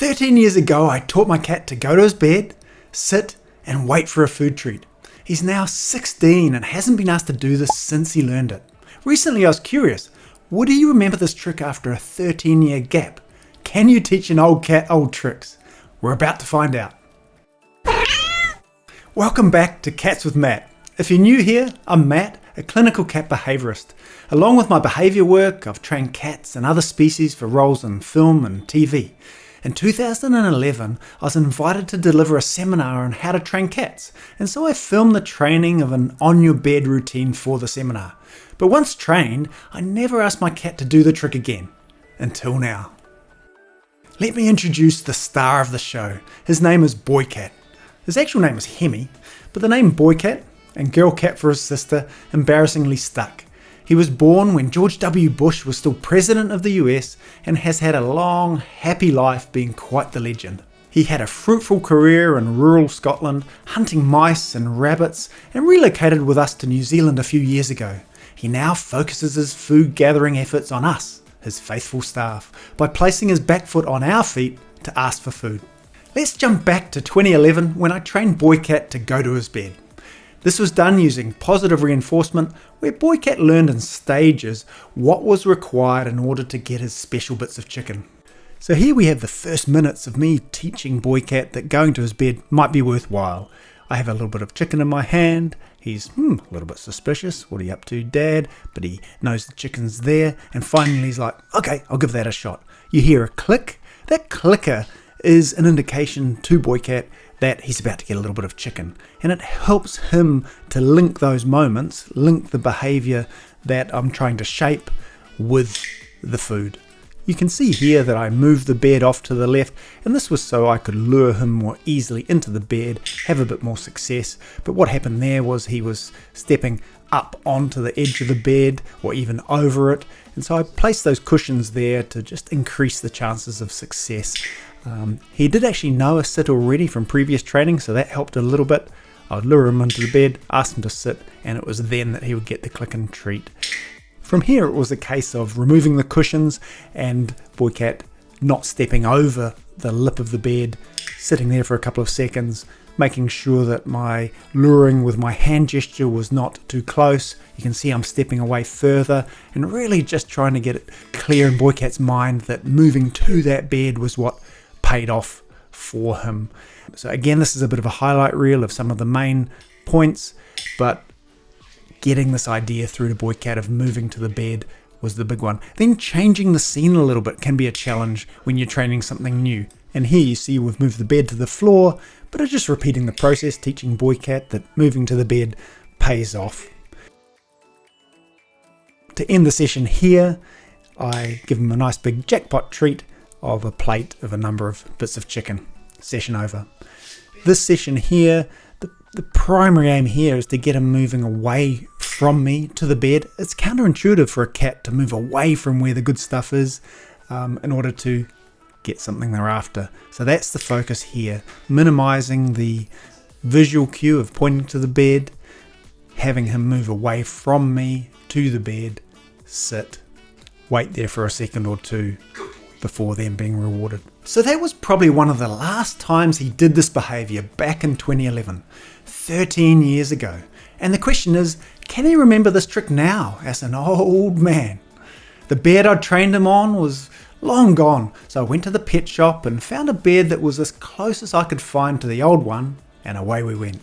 13 years ago, I taught my cat to go to his bed, sit, and wait for a food treat. He's now 16 and hasn't been asked to do this since he learned it. Recently, I was curious, would he remember this trick after a 13-year gap? Can you teach an old cat old tricks? We're about to find out. Welcome back to Cats with Matt. If you're new here, I'm Matt, a clinical cat behaviourist. Along with my behaviour work, I've trained cats and other species for roles in film and TV. In 2011, I was invited to deliver a seminar on how to train cats, and so I filmed the training of an on-your-bed routine for the seminar. But once trained, I never asked my cat to do the trick again. Until now. Let me introduce the star of the show. His name is Boy Cat. His actual name is Hemi, but the name Boy Cat and Girl Cat for his sister embarrassingly stuck. He was born when George W. Bush was still president of the US and has had a long, happy life being quite the legend. He had a fruitful career in rural Scotland, hunting mice and rabbits, and relocated with us to New Zealand a few years ago. He now focuses his food gathering efforts on us, his faithful staff, by placing his back foot on our feet to ask for food. Let's jump back to 2011 when I trained Boy Cat to go to his bed. This was done using positive reinforcement, where Boy Cat learned in stages what was required in order to get his special bits of chicken. So here we have the first minutes of me teaching Boy Cat that going to his bed might be worthwhile. I have a little bit of chicken in my hand. He's a little bit suspicious. What are you up to, Dad? But he knows the chicken's there. And finally he's like, okay, I'll give that a shot. You hear a click. That clicker is an indication to Boy Cat that he's about to get a little bit of chicken. And it helps him to link those moments, link the behaviour that I'm trying to shape with the food. You can see here that I moved the bed off to the left, and this was so I could lure him more easily into the bed, have a bit more success. But what happened there was he was stepping up onto the edge of the bed or even over it, and so I placed those cushions there to just increase the chances of success. He did actually know a sit already from previous training, so that helped a little bit. I would lure him into the bed, ask him to sit, and it was then that he would get the click and treat. From here, it was a case of removing the cushions and Boy Cat not stepping over the lip of the bed, sitting there for a couple of seconds, making sure that my luring with my hand gesture was not too close. You can see I'm stepping away further and really just trying to get it clear in Boy Cat's mind that moving to that bed was what paid off for him. So again, this is a bit of a highlight reel of some of the main points, but getting this idea through to Boy Cat of moving to the bed was the big one. Then changing the scene a little bit can be a challenge when you're training something new. And here you see we've moved the bed to the floor, but I'm just repeating the process, teaching Boy Cat that moving to the bed pays off. To end the session here, I give him a nice big jackpot treat of a plate of a number of bits of chicken. Session over. This session here, the primary aim here is to get him moving away from me to the bed. It's counterintuitive for a cat to move away from where the good stuff is in order to get something they're after. So that's the focus here, minimizing the visual cue of pointing to the bed, having him move away from me to the bed, sit, wait there for a second or two before then being rewarded. So that was probably one of the last times he did this behaviour back in 2011, 13 years ago. And the question is, can he remember this trick now as an old man? The bed I'd trained him on was long gone, so I went to the pet shop and found a bed that was as close as I could find to the old one, and away we went.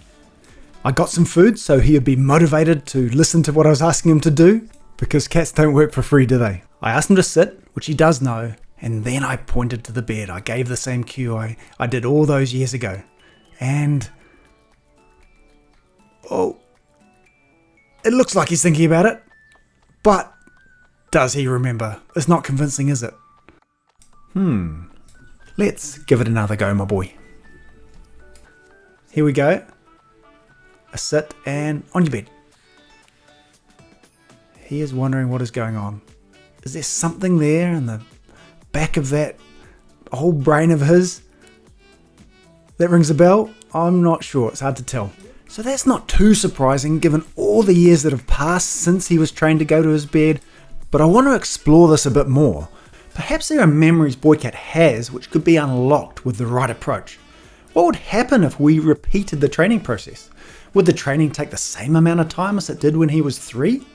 I got some food so he would be motivated to listen to what I was asking him to do, because cats don't work for free, do they? I asked him to sit, which he does know, and then I pointed to the bed. I gave the same cue I did all those years ago. And it looks like he's thinking about it, but does he remember? It's not convincing, is it? Let's give it another go, my boy. Here we go. A sit and on your bed. He is wondering what is going on. Is there something there in the back of that whole brain of his that rings a bell? I'm not sure. It's hard to tell. So that's not too surprising given all the years that have passed since he was trained to go to his bed, but I want to explore this a bit more. Perhaps there are memories Boycat has which could be unlocked with the right approach. What would happen if we repeated the training process? Would the training take the same amount of time as it did when he was 3?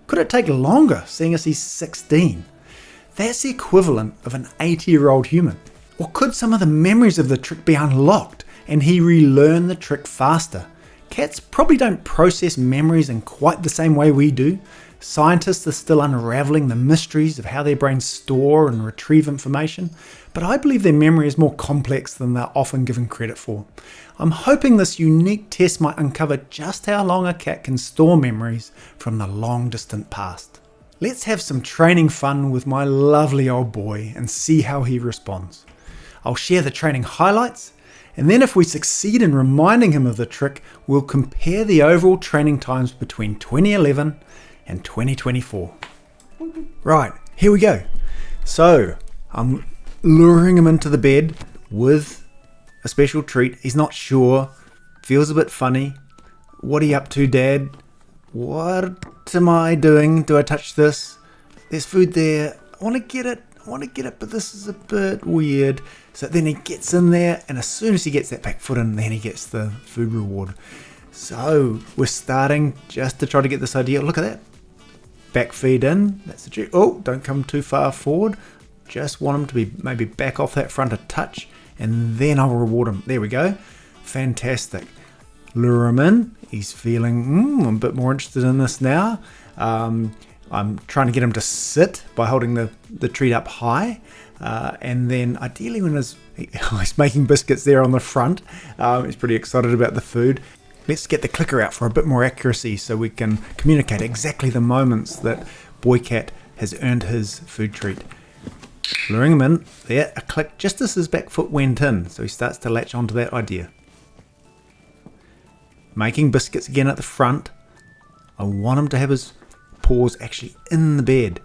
Could it take longer, seeing as he's 16? That's the equivalent of an 80-year-old human. Or could some of the memories of the trick be unlocked and he relearn the trick faster? Cats probably don't process memories in quite the same way we do. Scientists are still unraveling the mysteries of how their brains store and retrieve information, but I believe their memory is more complex than they're often given credit for. I'm hoping this unique test might uncover just how long a cat can store memories from the long distant past. Let's have some training fun with my lovely old boy and see how he responds. I'll share the training highlights, and then if we succeed in reminding him of the trick, we'll compare the overall training times between 2011 and 2024. Right, here we go. So, I'm luring him into the bed with a special treat. He's not sure, feels a bit funny. What are you up to, Dad? What am I doing? Do I touch this? There's food there. I want to get it, but this is a bit weird. So then he gets in there, and as soon as he gets that back foot in, then he gets the food reward. So we're starting just to try to get this idea. Look at that. Back feed in. That's the trick. Oh, don't come too far forward. Just want him to be maybe back off that front a touch, and then I'll reward him. There we go. Fantastic. Lure him in. He's feeling I'm a bit more interested in this now. I'm trying to get him to sit by holding the treat up high. And then ideally when he's making biscuits there on the front, he's pretty excited about the food. Let's get the clicker out for a bit more accuracy so we can communicate exactly the moments that Boycat has earned his food treat. Luring him in, there, a click just as his back foot went in, so he starts to latch onto that idea. Making biscuits again at the front. I want him to have his paws actually in the bed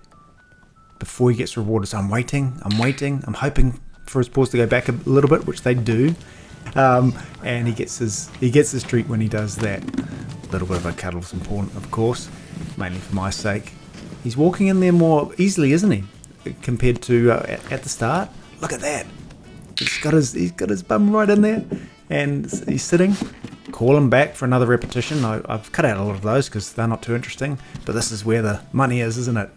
before he gets rewarded. So I'm waiting, I'm hoping for his paws to go back a little bit, which they do. And he gets his treat when he does that. A little bit of a cuddle is important, of course, mainly for my sake. He's walking in there more easily, isn't he, compared to at the start? Look at that. He's got his bum right in there, and he's sitting. Call him back for another repetition. I've cut out a lot of those because they're not too interesting, but this is where the money is, isn't it?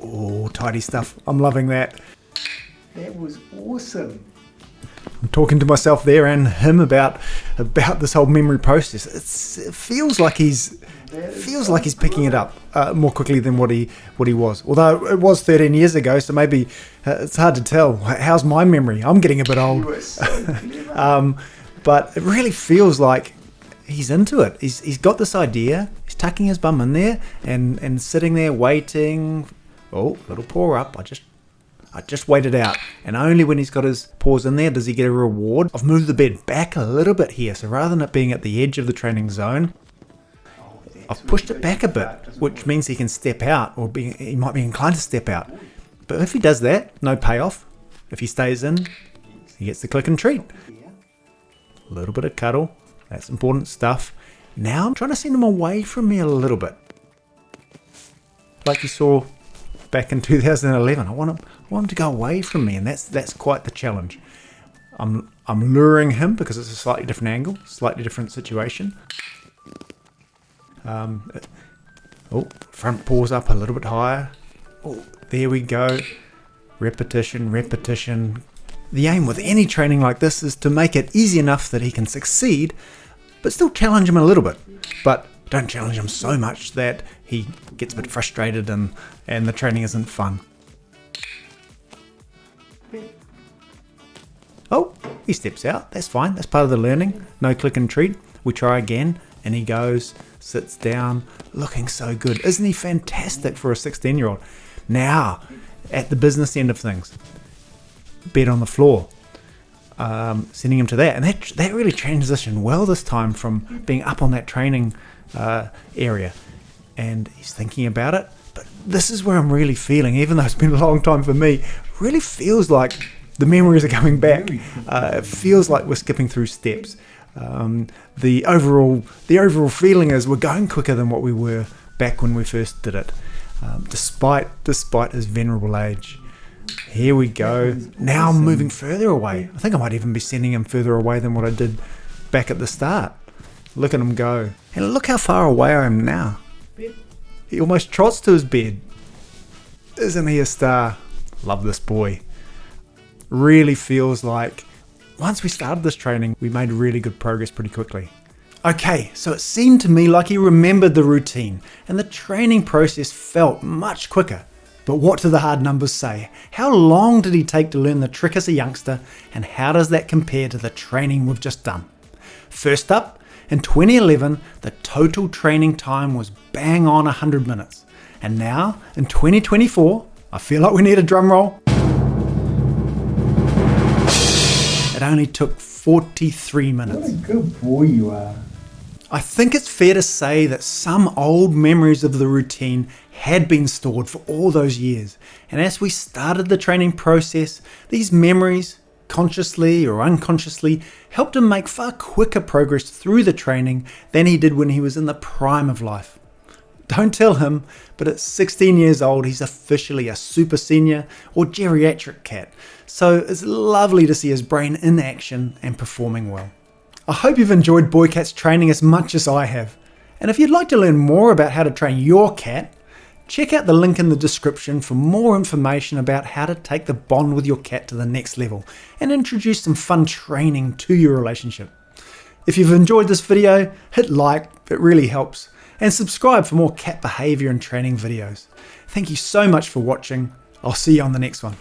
Oh, tidy stuff. I'm loving that. That was awesome. I'm talking to myself there and him about this whole memory process. It feels like he's picking it up more quickly than what he was. Although it was 13 years ago, so maybe it's hard to tell. How's my memory? I'm getting a bit old. You were so clever. But it really feels like he's into it. He's got this idea. He's tucking his bum in there and sitting there waiting. Oh, little paw up. I just waited out, and only when he's got his paws in there does he get a reward. I've moved the bed back a little bit here, so rather than it being at the edge of the training zone, I've pushed it back a bit, which means he can step out, or he might be inclined to step out. But if he does that, no payoff. If he stays in, he gets the click and treat. A little bit of cuddle, that's important stuff. Now I'm trying to send him away from me a little bit. Like you saw back in 2011, I want him to go away from me, and that's quite the challenge. I'm luring him because it's a slightly different angle, slightly different situation. Front paws up a little bit higher. Oh, there we go. Repetition. The aim with any training like this is to make it easy enough that he can succeed, but still challenge him a little bit. But don't challenge him so much that he gets a bit frustrated and the training isn't fun. Oh, he steps out. That's fine. That's part of the learning. No click and treat. We try again, and he goes, sits down, looking so good. Isn't he fantastic for a 16-year-old? Now, at the business end of things, bed on the floor, sending him to that, and that really transitioned well this time from being up on that training area, and he's thinking about it. But this is where I'm really feeling, even though it's been a long time for me, really feels like the memories are coming back. It feels like we're skipping through steps. The overall feeling is we're going quicker than what we were back when we first did it, despite his venerable age. Here we go. Now I'm moving further away. I think I might even be sending him further away than what I did back at the start. Look at him go. And look how far away I am now. He almost trots to his bed. Isn't he a star? Love this boy. Really feels like once we started this training, we made really good progress pretty quickly. Okay, so it seemed to me like he remembered the routine and the training process felt much quicker. But what do the hard numbers say? How long did he take to learn the trick as a youngster, and how does that compare to the training we've just done? First up, in 2011, the total training time was bang on 100 minutes. And now, in 2024, I feel like we need a drum roll. It only took 43 minutes. What a good boy you are. I think it's fair to say that some old memories of the routine had been stored for all those years. And as we started the training process, these memories, consciously or unconsciously, helped him make far quicker progress through the training than he did when he was in the prime of life. Don't tell him, but at 16 years old, he's officially a super senior or geriatric cat. So it's lovely to see his brain in action and performing well. I hope you've enjoyed Boy Cat's training as much as I have. And if you'd like to learn more about how to train your cat, check out the link in the description for more information about how to take the bond with your cat to the next level and introduce some fun training to your relationship. If you've enjoyed this video, hit like, it really helps, and subscribe for more cat behavior and training videos. Thank you so much for watching. I'll see you on the next one.